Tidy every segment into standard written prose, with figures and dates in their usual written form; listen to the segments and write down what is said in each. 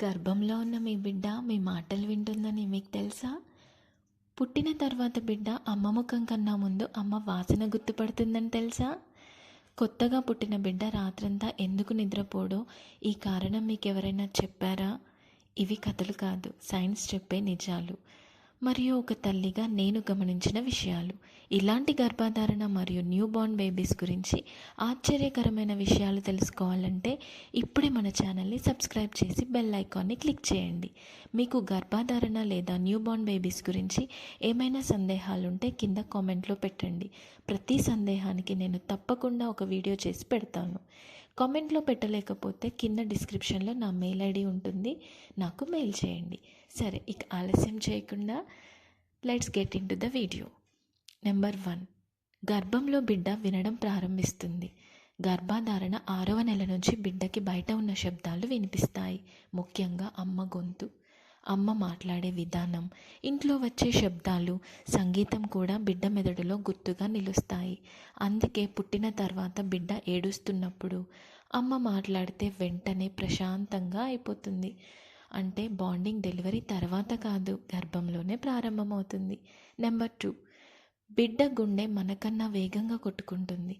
గర్భంలో ఉన్న మీ బిడ్డ మీ మాటలు వింటుందని మీకు తెలుసా? పుట్టిన తర్వాత బిడ్డ అమ్మ ముఖం కన్నా ముందు అమ్మ వాసన గుర్తుపడుతుందని తెలుసా? కొత్తగా పుట్టిన బిడ్డ రాత్రంతా ఎందుకు నిద్రపోడో ఈ కారణం మీకు ఎవరైనా చెప్పారా? ఇవి కథలు కాదు, సైన్స్ చెప్పే నిజాలు. మరియు ఒక తల్లిగా నేను గమనించిన విషయాలు. ఇలాంటి గర్భధారణ మరియు న్యూ బోర్న్ బేబీస్ గురించి ఆశ్చర్యకరమైన విషయాలు తెలుసుకోవాలంటే ఇప్పుడే మన ఛానల్ని సబ్స్క్రైబ్ చేసి బెల్ ఐకాన్ని క్లిక్ చేయండి. మీకు గర్భధారణ లేదా న్యూ బోర్న్ బేబీస్ గురించి ఏమైనా సందేహాలుంటే కింద కామెంట్లో పెట్టండి. ప్రతి సందేహానికి నేను తప్పకుండా ఒక వీడియో చేసి పెడతాను. కామెంట్లో పెట్టలేకపోతే కింద డిస్క్రిప్షన్లో నా మెయిల్ ఐడి ఉంటుంది, నాకు మెయిల్ చేయండి. సరే, ఇక ఆలస్యం చేయకుండా let's get in to the video. Number 1, గర్భంలో బిడ్డ వినడం ప్రారంభిస్తుంది. గర్భధారణ 6వ నెల నుంచి బిడ్డకి బయట ఉన్న శబ్దాలు వినిపిస్తాయి. ముఖ్యంగా అమ్మ గొంతు, అమ్మ మాట్లాడే విధానం, ఇంట్లో వచ్చే శబ్దాలు, సంగీతం కూడా బిడ్డ మెదడులో గుర్తుగా నిలుస్తాయి. అందుకే పుట్టిన తర్వాత బిడ్డ ఏడుస్తున్నప్పుడు అమ్మ మాట్లాడితే వెంటనే ప్రశాంతంగా అయిపోతుంది. అంటే బాండింగ్ డెలివరీ తర్వాత కాదు, గర్భంలోనే ప్రారంభమవుతుంది. నెంబర్ 2, బిడ్డ గుండె మనకన్నా వేగంగా కొట్టుకుంటుంది.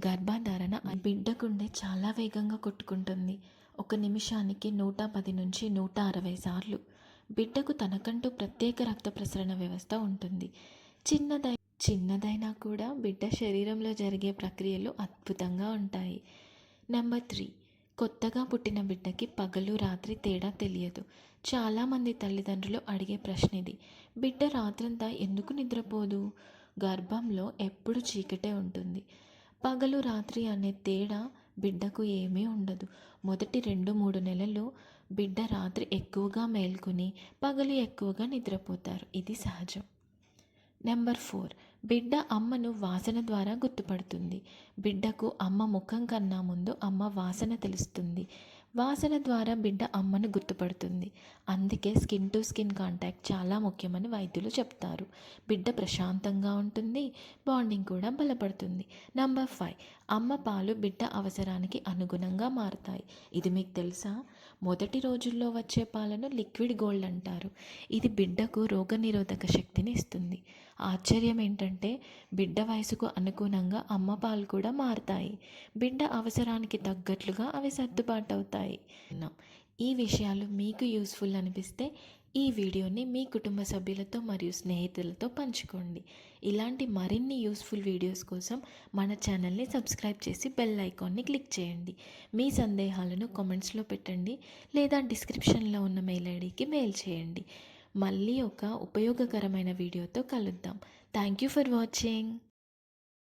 గర్భధారణ బిడ్డ గుండె చాలా వేగంగా కొట్టుకుంటుంది. ఒక నిమిషానికి 110 నుంచి 160 సార్లు. బిడ్డకు తనకంటూ ప్రత్యేక రక్త ప్రసరణ వ్యవస్థ ఉంటుంది. చిన్నదైనా కూడా బిడ్డ శరీరంలో జరిగే ప్రక్రియలు అద్భుతంగా ఉంటాయి. నెంబర్ 3, కొత్తగా పుట్టిన బిడ్డకి పగలు రాత్రి తేడా తెలియదు. చాలామంది తల్లిదండ్రులు అడిగే ప్రశ్న ఇది. బిడ్డ రాత్రంతా ఎందుకు నిద్రపోదు? గర్భంలో ఎప్పుడు చీకటే ఉంటుంది. పగలు రాత్రి అనే తేడా బిడ్డకు ఏమీ ఉండదు. మొదటి 2-3 నెలలు బిడ్డ రాత్రి ఎక్కువగా మేల్కొని పగలు ఎక్కువగా నిద్రపోతారు. ఇది సహజం. నెంబర్ 4, బిడ్డ అమ్మను వాసన ద్వారా గుర్తుపడుతుంది. బిడ్డకు అమ్మ ముఖం కన్నా ముందు అమ్మ వాసన తెలుస్తుంది. వాసన ద్వారా బిడ్డ అమ్మను గుర్తుపడుతుంది. అందుకే స్కిన్ టు స్కిన్ కాంటాక్ట్ చాలా ముఖ్యమని వైద్యులు చెప్తారు. బిడ్డ ప్రశాంతంగా ఉంటుంది, బాండింగ్ కూడా బలపడుతుంది. నెంబర్ 5, అమ్మ పాలు బిడ్డ అవసరానికి అనుగుణంగా మారుతాయి. ఇది మీకు తెలుసా? మొదటి రోజుల్లో వచ్చే పాలను లిక్విడ్ గోల్డ్ అంటారు. ఇది బిడ్డకు రోగనిరోధక శక్తిని ఇస్తుంది. ఆశ్చర్యం ఏంటంటే బిడ్డ వయసుకు అనుగుణంగా అమ్మ పాలు కూడా మారుతాయి. బిడ్డ అవసరానికి తగ్గట్లుగా అవి సర్దుబాటు అవుతాయి. ఈ విషయాలు మీకు యూస్ఫుల్ అనిపిస్తే ఈ వీడియోని మీ కుటుంబ సభ్యులతో మరియు స్నేహితులతో పంచుకోండి. ఇలాంటి మరిన్ని యూస్ఫుల్ వీడియోస్ కోసం మన ఛానల్ని సబ్స్క్రైబ్ చేసి బెల్ ఐకాన్ని క్లిక్ చేయండి. మీ సందేహాలను కామెంట్స్లో పెట్టండి లేదా డిస్క్రిప్షన్లో ఉన్న మెయిల్ ఐడికి మెయిల్ చేయండి. మళ్ళీ ఒక ఉపయోగకరమైన వీడియోతో కలుద్దాం. Thank you for watching.